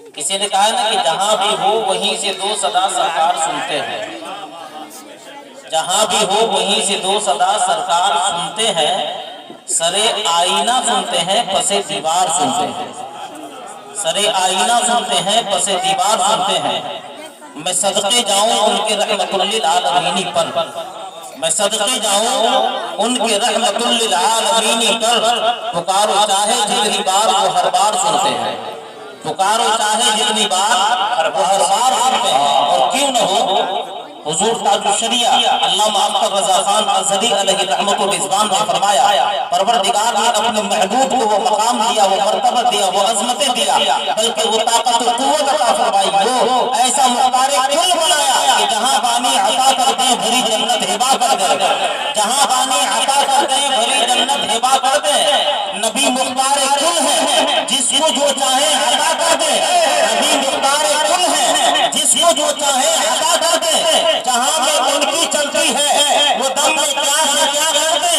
کسی نے کہا نا کہ جہاں بھی ہو وہیں سے دو صدا سرکار سنتے ہیں، جہاں بھی ہو وہیں سے دو صدا سرکار سنتے ہیں، سرے آئینہ سنتے ہیں پسے دیوار سنتے ہیں، سرے آئینہ سنتے ہیں پسے دیوار سنتے ہیں، میں صدقے جاؤں ان کے رحمت للعالمین پر، میں صدقے جاؤں ان کے رحمت للعالمین پر، پکارو چاہے جتنی بار وہ ہر بار سنتے ہیں، پکارو چاہے جتنی بار وہ ہر بار سنتے ہیں۔ اور کیوں نہ ہو، حضور تاج الشریعہ علامہ اختر رضا خان ازہری علیہ رحمت و رضوان نے فرمایا، پروردگار نے اپنے محبوب کو وہ مقام دیا، وہ مرتبہ دیا، وہ عظمتیں دیا، بلکہ وہ طاقت و قوت عطا فرمائی، وہ ایسا مختار کل بنایا کہ جہاں بانی عطا کر دیں بھری جنت ہبا کر دیں، جہاں بانی عطا کر دیں بھری جنت ہبا کر دیں۔ نبی مختار کل ہے جس کو جو چاہے عطا کر دیں، نبی مختار کل ہے جس کو جو چاہے عطا کر دیں، جہاں میں ان کی چلتی ہے وہ دم میں کیا سے کیا کر دے،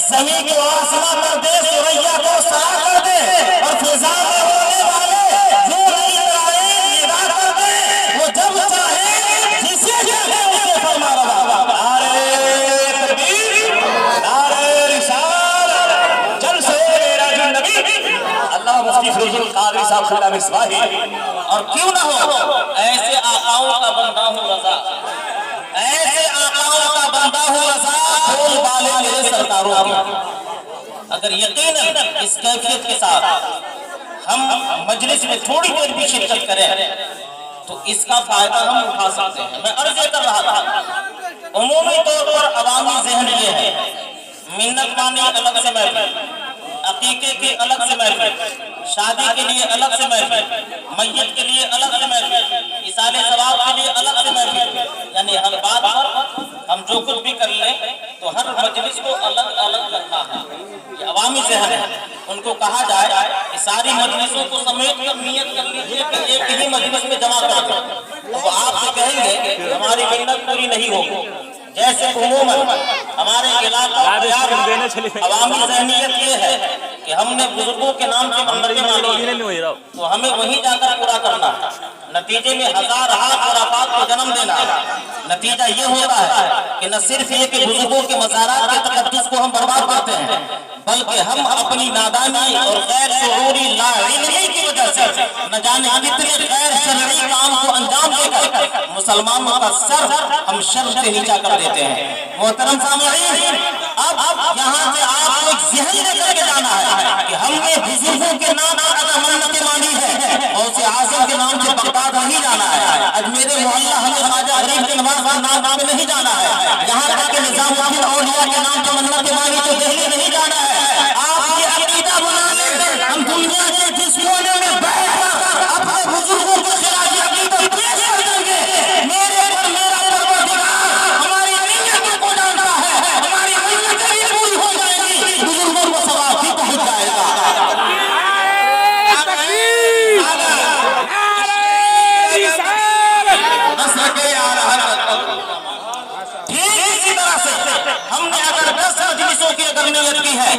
زمین کو آسمان کر دے، سوریا کو سرا کر دے، اور فضا میں ہونے والے جو نہیں آئے ندا کر دے، وہ جب چاہے جسے چاہے اسے فرما رہا۔ نعرہ تکبیر، نعرہ رسالت، جل سے راج النبی، اللہ مفتی فیض القادری صاحب خلا مصباحی۔ اور کیوں نہ ہو، ایسے آقاؤں کا بندہ ہوں رضا، ایسے آقاؤں کا بندہ ہوں رضا، کھول بالے میرے سرکاروں کی۔ اگر یقیناً اس کیفیت کے ساتھ ہم مجلس میں تھوڑی دیر بھی شرکت کریں تو اس کا فائدہ ہم اٹھا سکتے ہیں۔ میں عرض یہ کر رہا تھا، عمومی طور پر عوامی ذہن یہ ہے، منت مانی الگ سے محفل، عقیقے کے الگ سے محفل، شادی کے لیے الگ سے محفل، میت کے لیے الگ سے محفل، ایصال ثواب کے لیے الگ سے محفل، یعنی ہر بات پر ہم جو کچھ بھی کر لیں تو ہر مجلس کو الگ الگ کرنا ہے۔ یہ عوامی ذہن ہے، ان کو کہا جائے کہ ساری مجلسوں کو سمیٹ کر نیت کر لیجیے کہ ایک ہی مجلس میں جمع کر دیں، تو وہ آپ سے کہیں گے کہ ہماری منت پوری نہیں ہوگی۔ جیسے عموماً ہمارے علاقہ عوامی ذہنیت یہ ہے کہ ہم نے بزرگوں کے نام سے منتیں مانی ہیں تو ہمیں وہیں جا کر پورا کرنا ہے، نتیجے میں ہزار خرافات کو جنم دینا ہے۔ نتیجہ یہ ہوتا ہے کہ نہ صرف یہ کہ بزرگوں کے مزارات کے تقدس کو ہم برباد کرتے ہیں، بلکہ ہم اپنی نادانی اور غیر شعوری لا علمی کی وجہ سے نہ جانے کتنے غیر شرعی کام کو انجام دے کر مسلمانوں کا سر ہم شر سے نیچا کر دیتے ہیں۔ محترم سامعین، اب یہاں سے آپ کو ایک ذہن لے کر کے جانا ہے کہ ہم نے بزرگوں کے نام پر اگر منتیں مانی ہے، غوث اعظم کے نام سے بغداد نہیں جانا ہے، اجمیر معلیٰ ہمیں خواجہ غریب کے نواز کا نام پہ نہیں جانا ہے، یہاں تک کہ نظام الدین اولیاء کے نام پر منتیں مانی تو دہلی نہیں جانا ہے۔ آپ یہ عقیدہ بنا لیں، ہم دنیا کے جس کونے میں بیٹھ کر اپنے بزرگوں کے خلاف یہ عقیدہ پیش کر دیں گے، میرے پر میرا پروردگار ہماری نیتوں کو جانتا ہے، ہماری نیتیں بھی پوری ہو جائیں گی، بزرگوں کو ثواب بھی پہنچ جائے گا۔ ہم نے اگر 10 مجلسوں کی اگر نیت کی ہے،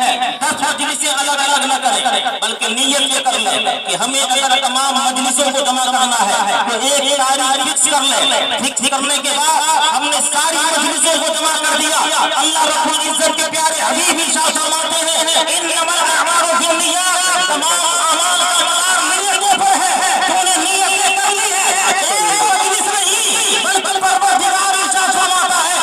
10 مجلسیں الگ الگ نہ کریں، بلکہ نیت یہ کر لیں کہ ہمیں اگر تمام مجلسوں کو جمع کرنا ہے تو ایک تاریخ فکس کر لیں۔ فکس کرنے کے بعد ہم نے ساری مجلسوں کو جمع کر دیا۔ اللہ رب العزت کے پیارے حبیب ارشاد فرماتے ہیں، انما الاعمال بالنیات، تمام اعمال کا مدار نیتوں پر ہے۔ تو نے نیت کر لی ہے، ایک مجلس نہیں بلکہ پروردگار ارشاد فرماتا ہے،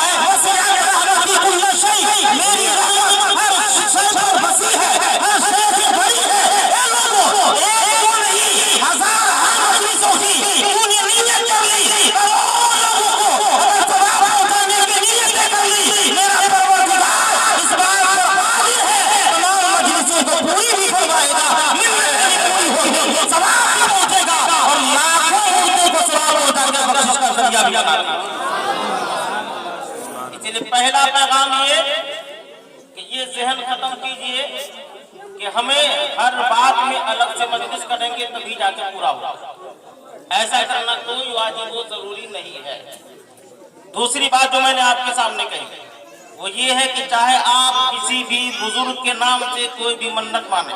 میری رحمت ہر شے پر وسیع ہے، ہر شے سے بڑی ہے۔ اے لوگوں، ایک کو نہیں ہزار مجلسوں کی تو نے نیت کر لی، کروڑوں لوگوں کو اگر ثواب پہنچانے کی نیت کر لی، میرا پروردگار اس بات پر قادر ہے، تمام مجلسوں کو پوری بھی فرمائے گا، منت بھی پوری ہوگی، ثواب بھی پہنچے گا، اور لاکھوں مردوں کو ثواب پہنچا کر بخشش کا ذریعہ بھی بنا گا۔ اس لیے پہلا پیغام یہ کہ یہ ذہن ختم کیجئے کہ ہمیں ہر بات میں الگ سے مجلس کریں گے تبھی جا کے پورا ہوگا، ایسا کرنا کوئی واجب و ضروری نہیں ہے۔ دوسری بات جو میں نے آپ کے سامنے کہی وہ یہ ہے کہ چاہے آپ کسی بھی بزرگ کے نام سے کوئی بھی منت مانیں،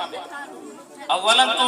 اولاً تو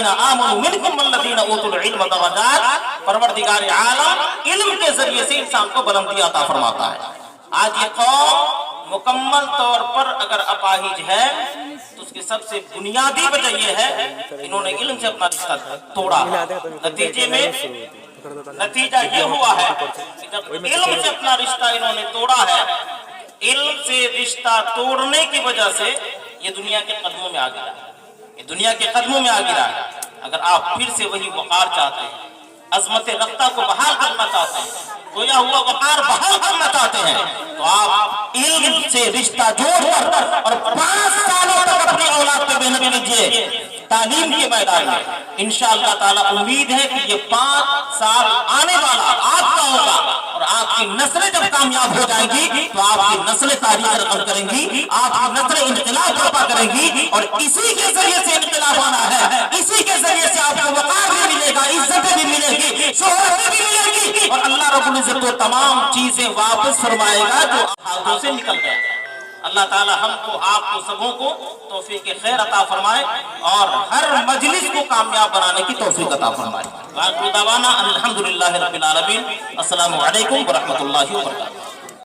الذین آمنوا منکم والذین اوتوا العلم درجات، پروردگار عالم علم کے ذریعے سے انسان کو بلندی عطا فرماتا ہے۔ آج یہ قوم مکمل طور پر اگر اپاہج ہے تو اس کی سب سے بنیادی وجہ یہ ہے انہوں نے علم سے اپنا رشتہ توڑا۔ نتیجے میں نتیجہ یہ ہوا ہے کہ جب علم سے اپنا رشتہ انہوں نے توڑا ہے، علم سے رشتہ توڑنے کی وجہ سے یہ دنیا کے قدموں میں آ گیا ہے، یہ دنیا کے قدموں میں آ گیا ہے۔ اگر آپ پھر سے وہی وقار چاہتے ہیں، عظمت رفتہ کو بحال کرنا چاہتے ہیں، گویا ہوا وقار بحال کرنا چاہتے ہیں، تو آپ علم سے رشتہ جوڑ کر اور 5 سالوں تک اپنی اولاد پہ محنت کیجیے تعلیم کے میدان میں۔ انشاءاللہ تعالی امید ہے کہ یہ 5 سال آنے والا آپ کا ہوگا، اور آپ کی نسلیں جب کامیاب ہو جائیں گی تو آپ کی نسلیں تاریخ رقم کریں گی، آپ کی نسلیں انقلاب برپا کریں گی، اور اسی کے ذریعے سے انقلاب آنا ہے، اسی کے ذریعے سے آپ کو وقار بھی ملے گا، عزت بھی ملے گی، شہرت بھی ملے گی، اور اللہ رب العزت کو تمام چیزیں واپس فرمائے گا جو ہاتھوں سے نکل گئے۔ اللہ تعالی ہم کو، آپ کو، سبوں کو توفیق خیر عطا فرمائے اور ہر مجلس کو کامیاب بنانے کی توفیق عطا فرمائے۔ وآخر دعوانا الحمدللہ رب العالمین۔ السلام علیکم ورحمۃ اللہ وبرکاتہ۔